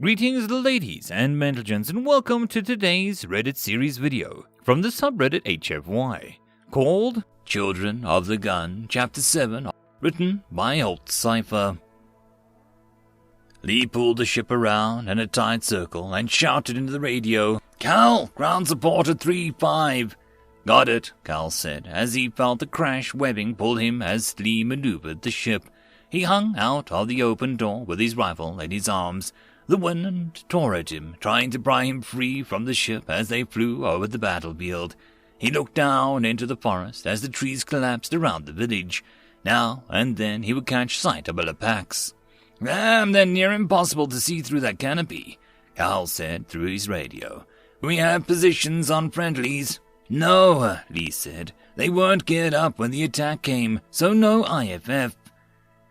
Greetings ladies and gentlemen, and welcome to today's Reddit series video from the subreddit HFY called Children of the Gun Chapter 7, written by Cipher. Lee pulled the ship around in a tight circle and shouted into the radio, "Cal, ground support at 3-5. "Got it," Cal said, as he felt the crash webbing pull him as Lee maneuvered the ship. He hung out of the open door with his rifle in his arms. The wind tore at him, trying to pry him free from the ship as they flew over the battlefield. He looked down into the forest as the trees collapsed around the village. Now and then he would catch sight of a Lepax. "They're near impossible to see through that canopy," Cal said through his radio. "We have positions on friendlies." "No," Lee said. "They weren't geared up when the attack came, so no IFF."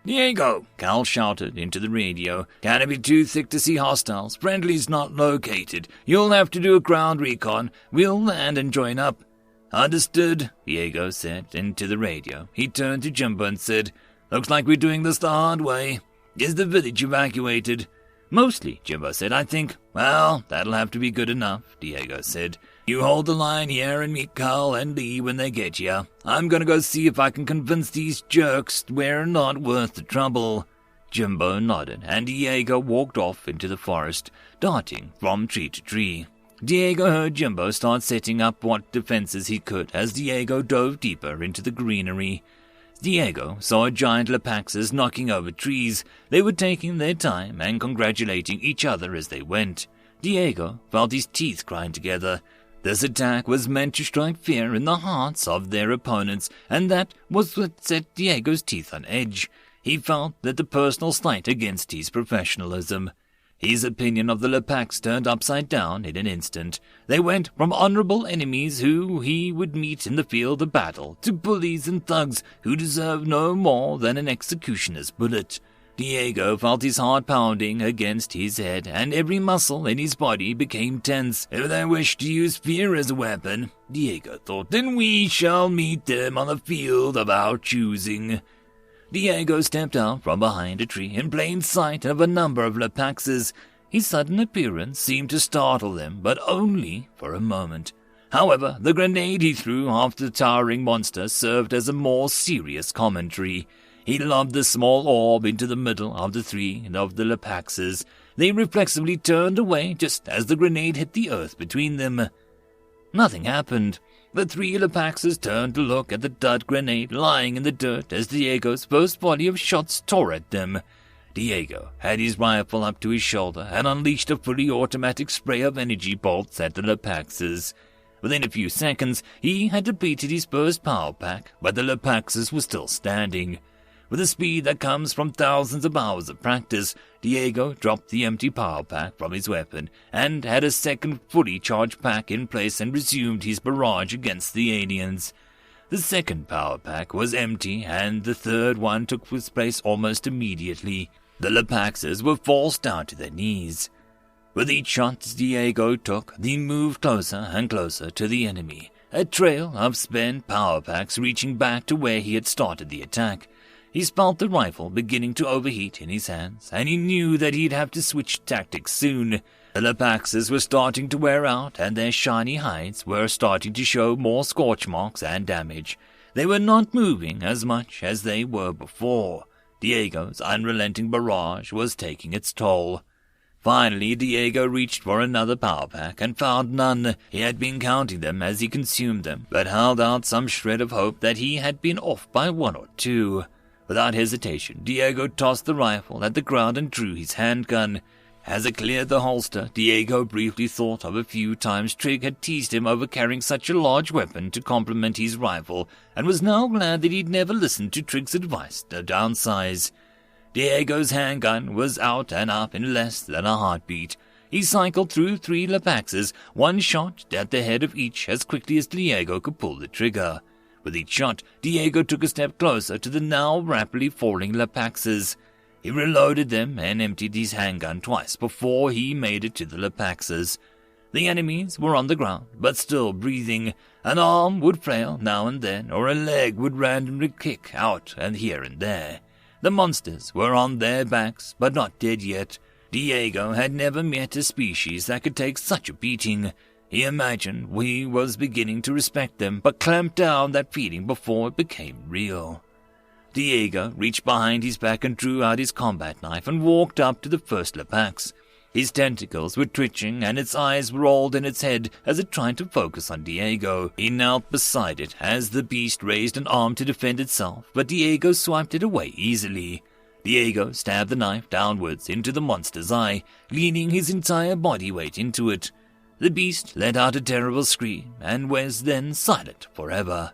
"Diego," Cal shouted into the radio. "Canopy too thick to see hostiles. Friendly's not located. You'll have to do a ground recon. We'll land and join up." "Understood," Diego said into the radio. He turned to Jimbo and said, "Looks like we're doing this the hard way. Is the village evacuated?" "Mostly," Jimbo said. "I think." "Well, that'll have to be good enough," Diego said. "You hold the line here and meet Carl and Lee when they get here. I'm gonna go see if I can convince these jerks we're not worth the trouble." Jimbo nodded, and Diego walked off into the forest, darting from tree to tree. Diego heard Jimbo start setting up what defenses he could as Diego dove deeper into the greenery. Diego saw giant Lepaxes knocking over trees. They were taking their time and congratulating each other as they went. Diego felt his teeth grind together. This attack was meant to strike fear in the hearts of their opponents, and that was what set Diego's teeth on edge. He felt that the personal slight against his professionalism. His opinion of the Lepax turned upside down in an instant. They went from honorable enemies who he would meet in the field of battle to bullies and thugs who deserved no more than an executioner's bullet. Diego felt his heart pounding against his head, and every muscle in his body became tense. "If they wish to use fear as a weapon," Diego thought, "then we shall meet them on the field of our choosing." Diego stepped out from behind a tree in plain sight of a number of Lepaxes. His sudden appearance seemed to startle them, but only for a moment. However, the grenade he threw after the towering monster served as a more serious commentary. He lobbed the small orb into the middle of the three of the Lepaxes. They reflexively turned away just as the grenade hit the earth between them. Nothing happened. The three Lepaxes turned to look at the dud grenade lying in the dirt as Diego's first volley of shots tore at them. Diego had his rifle up to his shoulder and unleashed a fully automatic spray of energy bolts at the Lepaxes. Within a few seconds, he had depleted his first power pack, but the Lepaxes were still standing. With a speed that comes from thousands of hours of practice, Diego dropped the empty power pack from his weapon and had a second fully charged pack in place and resumed his barrage against the aliens. The second power pack was empty and the third one took its place almost immediately. The Lepaxes were forced down to their knees. With each shot Diego took, they moved closer and closer to the enemy, a trail of spent power packs reaching back to where he had started the attack. He felt the rifle beginning to overheat in his hands, and he knew that he'd have to switch tactics soon. The Lepaxes were starting to wear out, and their shiny hides were starting to show more scorch marks and damage. They were not moving as much as they were before. Diego's unrelenting barrage was taking its toll. Finally, Diego reached for another power pack and found none. He had been counting them as he consumed them, but held out some shred of hope that he had been off by one or two. Without hesitation, Diego tossed the rifle at the ground and drew his handgun. As it cleared the holster, Diego briefly thought of a few times Trigg had teased him over carrying such a large weapon to complement his rifle, and was now glad that he'd never listened to Trigg's advice to downsize. Diego's handgun was out and up in less than a heartbeat. He cycled through three Lepaxes, one shot at the head of each as quickly as Diego could pull the trigger. With each shot, Diego took a step closer to the now rapidly falling Lepaxes. He reloaded them and emptied his handgun twice before he made it to the Lepaxes. The enemies were on the ground, but still breathing. An arm would flail now and then, or a leg would randomly kick out and here and there. The monsters were on their backs, but not dead yet. Diego had never met a species that could take such a beating. He imagined he was beginning to respect them, but clamped down that feeling before it became real. Diego reached behind his back and drew out his combat knife and walked up to the first Lepax. His tentacles were twitching and its eyes rolled in its head as it tried to focus on Diego. He knelt beside it as the beast raised an arm to defend itself, but Diego swiped it away easily. Diego stabbed the knife downwards into the monster's eye, leaning his entire body weight into it. The beast let out a terrible scream and was then silent forever.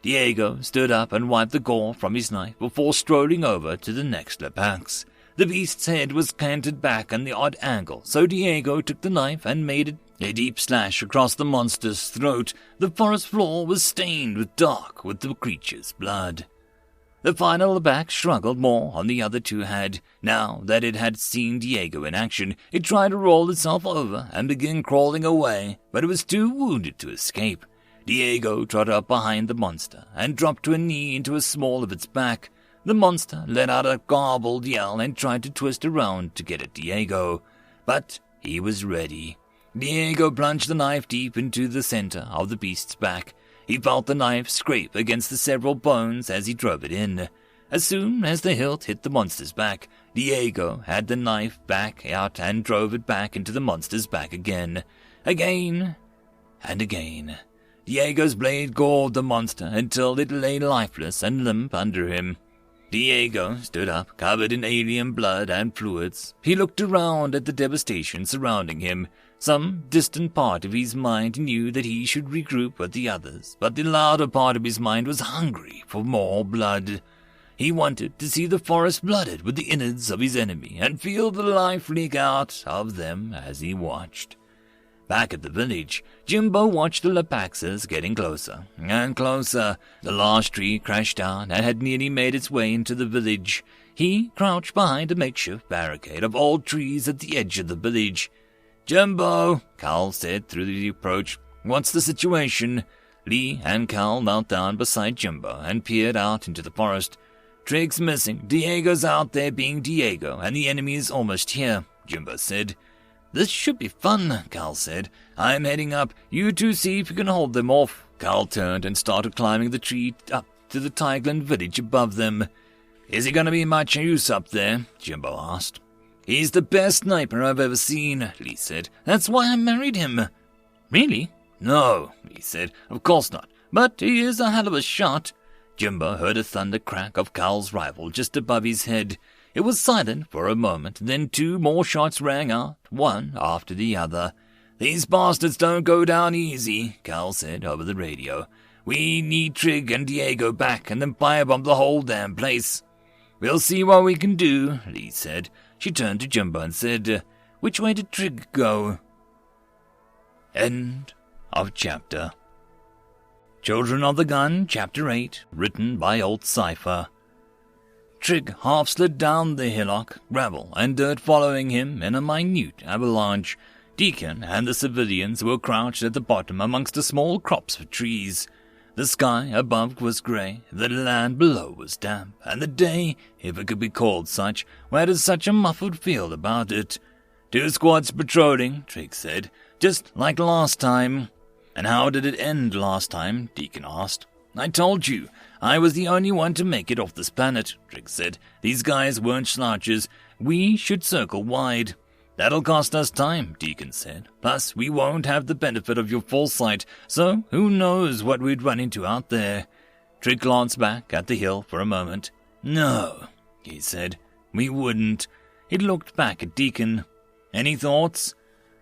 Diego stood up and wiped the gore from his knife before strolling over to the next Lepax. The beast's head was canted back at the odd angle, so Diego took the knife and made it a deep slash across the monster's throat. The forest floor was stained with the creature's blood. The final Lepax struggled more than the other two had. Now that it had seen Diego in action, it tried to roll itself over and begin crawling away, but it was too wounded to escape. Diego trotted up behind the monster and dropped to a knee into a small of its back. The monster let out a garbled yell and tried to twist around to get at Diego, but he was ready. Diego plunged the knife deep into the center of the beast's back. He felt the knife scrape against the several bones as he drove it in. As soon as the hilt hit the monster's back, Diego had the knife back out and drove it back into the monster's back again. Again and again. Diego's blade gored the monster until it lay lifeless and limp under him. Diego stood up, covered in alien blood and fluids. He looked around at the devastation surrounding him. Some distant part of his mind knew that he should regroup with the others, but the louder part of his mind was hungry for more blood. He wanted to see the forest flooded with the innards of his enemy and feel the life leak out of them as he watched. Back at the village, Jimbo watched the Lepaxes getting closer and closer. The last tree crashed down and had nearly made its way into the village. He crouched behind a makeshift barricade of old trees at the edge of the village. "Jimbo," Cal said through the approach. "What's the situation?" Lee and Cal knelt down beside Jimbo and peered out into the forest. "Trig's missing. Diego's out there being Diego, and the enemy is almost here," Jimbo said. "This should be fun," Cal said. "I'm heading up. You two see if you can hold them off." Cal turned and started climbing the tree up to the Tigland village above them. "Is he going to be much use up there?" Jimbo asked. "He's the best sniper I've ever seen," Lee said. "That's why I married him." "Really?" "No," Lee said. "Of course not. But he is a hell of a shot." Jimbo heard a thunder crack of Cal's rifle just above his head. It was silent for a moment, then two more shots rang out, one after the other. "These bastards don't go down easy," Cal said over the radio. "We need Trig and Diego back and then firebomb the whole damn place." "We'll see what we can do," Lee said. She turned to Jimbo and said, "Which way did Trig go?" End of chapter. Children of the Gun, Chapter 8, written by Old Cypher. Trig half slid down the hillock, gravel and dirt following him in a minute avalanche. Deacon and the civilians were crouched at the bottom amongst the small crops of trees. The sky above was grey, the land below was damp, and the day, if it could be called such, had such a muffled feel about it. "2 squads patrolling," Trig said, "just like last time." "And how did it end last time?" Deacon asked. "I told you, I was the only one to make it off this planet," Trig said. "These guys weren't slouches. We should circle wide." "That'll cost us time," Deacon said. "Plus, we won't have the benefit of your foresight, so who knows what we'd run into out there." Trig glanced back at the hill for a moment. "No," he said, "we wouldn't." He looked back at Deacon. "Any thoughts?"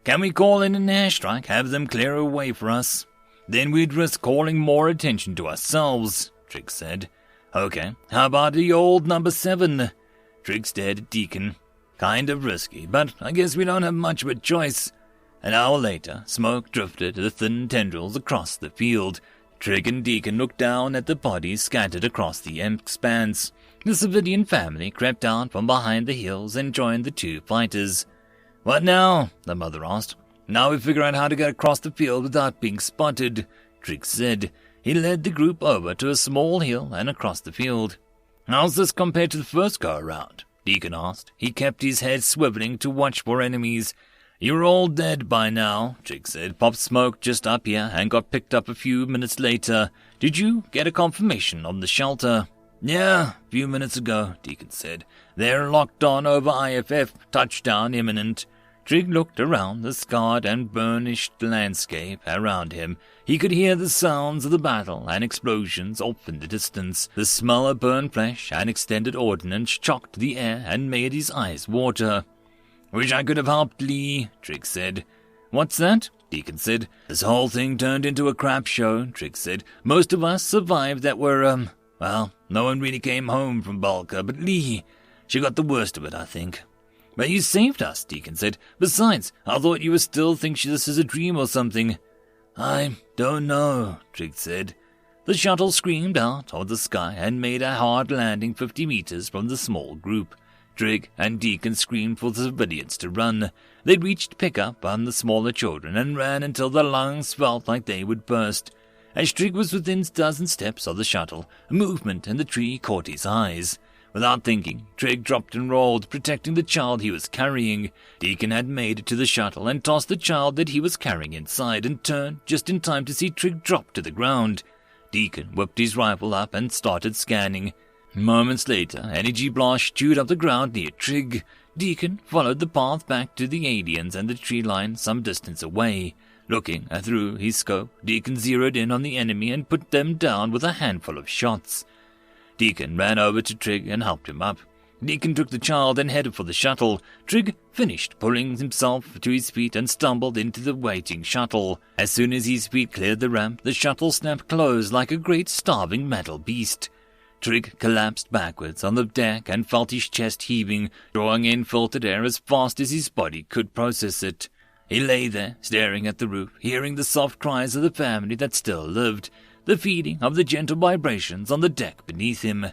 "Can we call in an airstrike, have them clear a way for us?" "Then we'd risk calling more attention to ourselves," Trig said. "Okay, how about the old number 7? Trig stared at Deacon. "Kind of risky, but I guess we don't have much of a choice." An hour later, smoke drifted the thin tendrils across the field. Trig and Deacon looked down at the bodies scattered across the expanse. The civilian family crept out from behind the hills and joined the two fighters. "What now?" the mother asked. "Now we figure out how to get across the field without being spotted," Trig said. He led the group over to a small hill and across the field. "How's this compared to the first go-around?" Deacon asked. He kept his head swiveling to watch for enemies. "You're all dead by now," Trig said. "Pop Smoke just up here and got picked up a few minutes later. Did you get a confirmation on the shelter?" "Yeah, a few minutes ago," Deacon said. "They're locked on over IFF. Touchdown imminent." Trig looked around the scarred and burnished landscape around him. He could hear the sounds of the battle and explosions off in the distance. The smell of burned flesh and extended ordnance shocked the air and made his eyes water. "Wish I could have helped Lee," Trig said. "What's that?" Deacon said. "This whole thing turned into a crap show," Trig said. "Most of us survived that were, well, no one really came home from Bulka, but Lee, she got the worst of it, I think." "But you saved us," Deacon said. "Besides, I thought you would still think this is a dream or something." "I don't know," Trig said. The shuttle screamed out toward the sky and made a hard landing 50 meters from the small group. Trig and Deacon screamed for the civilians to run. They reached pickup on the smaller children and ran until their lungs felt like they would burst. As Trig was within a dozen steps of the shuttle, a movement in the tree caught his eyes. Without thinking, Trig dropped and rolled, protecting the child he was carrying. Deacon had made it to the shuttle and tossed the child that he was carrying inside and turned just in time to see Trig drop to the ground. Deacon whipped his rifle up and started scanning. Moments later, energy blast chewed up the ground near Trig. Deacon followed the path back to the aliens and the tree line some distance away. Looking through his scope, Deacon zeroed in on the enemy and put them down with a handful of shots. Deacon ran over to Trig and helped him up. Deacon took the child and headed for the shuttle. Trig finished pulling himself to his feet and stumbled into the waiting shuttle. As soon as his feet cleared the ramp, the shuttle snapped closed like a great starving metal beast. Trig collapsed backwards on the deck and felt his chest heaving, drawing in filtered air as fast as his body could process it. He lay there, staring at the roof, hearing the soft cries of the family that still lived, the feeling of the gentle vibrations on the deck beneath him.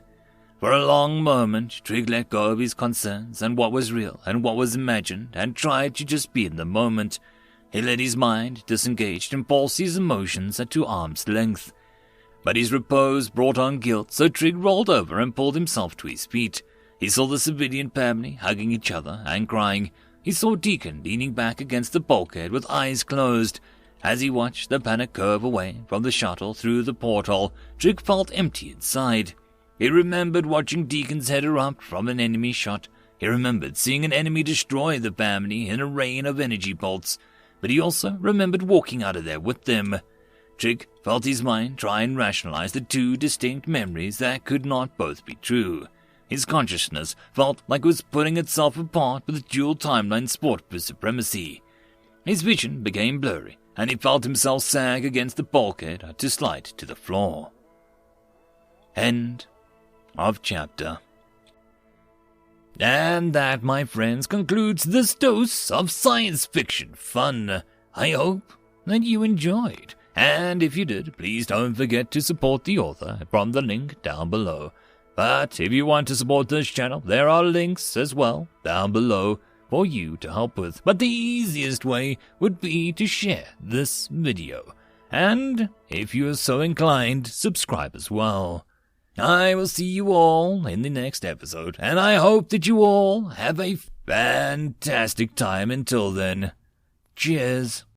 For a long moment, Trig let go of his concerns and what was real and what was imagined and tried to just be in the moment. He let his mind disengage and pulse his emotions to arm's length. But his repose brought on guilt, so Trig rolled over and pulled himself to his feet. He saw the civilian family hugging each other and crying. He saw Deacon leaning back against the bulkhead with eyes closed. As he watched the panic curve away from the shuttle through the porthole, Trig felt empty inside. He remembered watching Deacon's head erupt from an enemy shot. He remembered seeing an enemy destroy the family in a rain of energy bolts. But he also remembered walking out of there with them. Trig felt his mind try and rationalize the two distinct memories that could not both be true. His consciousness felt like it was putting itself apart with dual timeline sport for supremacy. His vision became blurry, and he felt himself sag against the bulkhead to slide to the floor. End of chapter. And that, my friends, concludes this dose of science fiction fun. I hope that you enjoyed. And if you did, please don't forget to support the author from the link down below. But if you want to support this channel, there are links as well down below for you to help with. But the easiest way would be to share this video. And if you are so inclined, subscribe as well. I will see you all in the next episode, and I hope that you all have a fantastic time until then. Cheers.